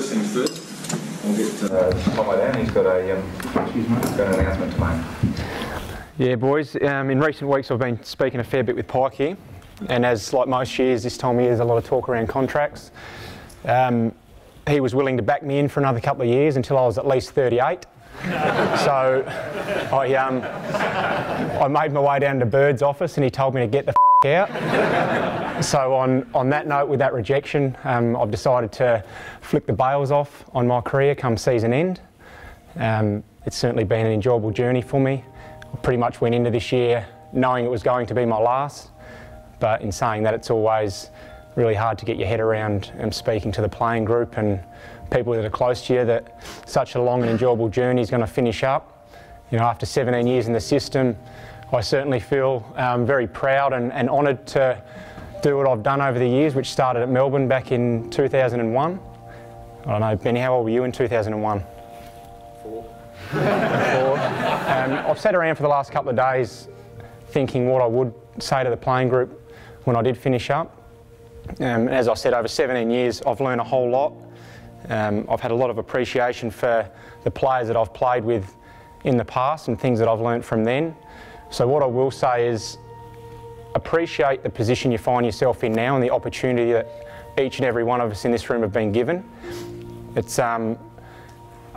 first things first, we'll get Thommo down. He's got an announcement to make. Yeah, boys. In recent weeks, I've been speaking a fair bit with Pike here, and as like most years, this time of year there's a lot of talk around contracts. He was willing to back me in for another couple of years until I was at least 38. So I made my way down to Bird's office, and he told me to get the out. So on that note, with that rejection, I've decided to flick the bails off on my career come season end. It's certainly been an enjoyable journey for me. I pretty much went into this year knowing it was going to be my last, but in saying that, it's always really hard to get your head around speaking to the playing group and people that are close to you that such a long and enjoyable journey is going to finish up. You know, after 17 years in the system, I certainly feel very proud and honoured to do what I've done over the years, which started at Melbourne back in 2001. I don't know, Benny, how old were you in 2001? Four. I've sat around for the last couple of days thinking what I would say to the playing group when I did finish up. As I said, over 17 years, I've learned a whole lot. I've had a lot of appreciation for the players that I've played with in the past and things that I've learnt from then. So what I will say is appreciate the position you find yourself in now and the opportunity that each and every one of us in this room have been given. It's a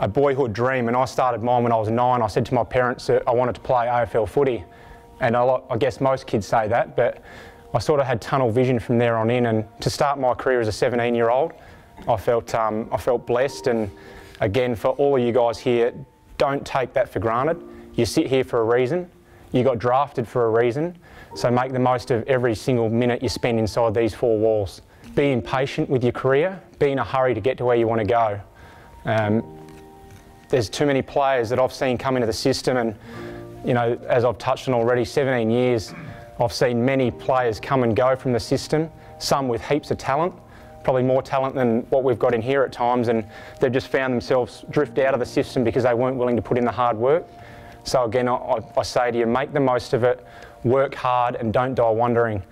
boyhood dream, and I started mine when I was 9. I said to my parents that I wanted to play AFL footy, and I guess most kids say that, but I sort of had tunnel vision from there on in, and to start my career as a 17-year-old, I felt blessed. And again, for all of you guys here, don't take that for granted. You sit here for a reason. You got drafted for a reason. So make the most of every single minute you spend inside these four walls. Be impatient with your career. Be in a hurry to get to where you want to go. There's too many players that I've seen come into the system, and you know, as I've touched on already, 17 years, I've seen many players come and go from the system, some with heaps of talent, probably more talent than what we've got in here at times, and they've just found themselves drift out of the system because they weren't willing to put in the hard work. So again, I say to you, make the most of it, work hard and don't die wondering.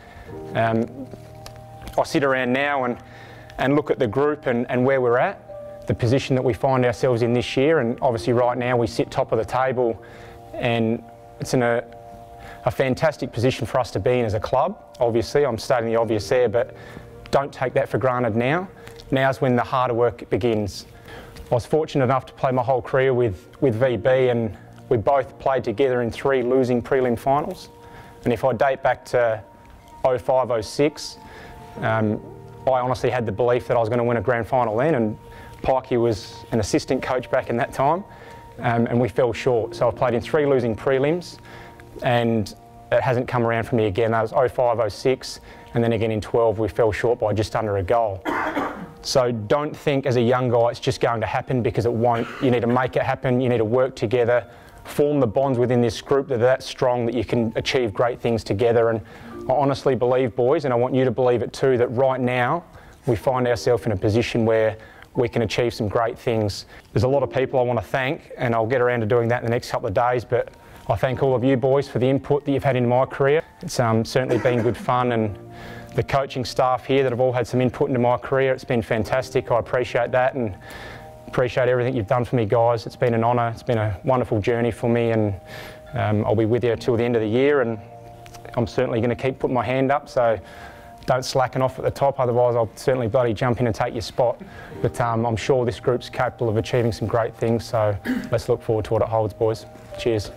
I sit around now and look at the group and where we're at, the position that we find ourselves in this year, and obviously right now we sit top of the table, and it's in a fantastic position for us to be in as a club. Obviously, I'm stating the obvious there, but don't take that for granted now. Now's when the harder work begins. I was fortunate enough to play my whole career with VB, and we both played together in 3 losing prelim finals. And if I date back to 05-06, I honestly had the belief that I was going to win a grand final then, and Pikey was an assistant coach back in that time, and we fell short. So I've played in 3 losing prelims, and it hasn't come around for me again. That was 05-06, and then again in 12 we fell short by just under a goal. So don't think as a young guy it's just going to happen, because it won't. You need to make it happen, you need to work together, form the bonds within this group that are that strong that you can achieve great things together. And I honestly believe, boys, and I want you to believe it too, that right now we find ourselves in a position where we can achieve some great things. There's a lot of people I want to thank, and I'll get around to doing that in the next couple of days, but I thank all of you boys for the input that you've had in my career. It's certainly been good fun, and the coaching staff here that have all had some input into my career, it's been fantastic. I appreciate that and appreciate everything you've done for me, guys. It's been an honour, it's been a wonderful journey for me, and I'll be with you till the end of the year, and I'm certainly going to keep putting my hand up, so don't slacken off at the top, otherwise I'll certainly bloody jump in and take your spot. But I'm sure this group's capable of achieving some great things, so let's look forward to what it holds, boys. Cheers.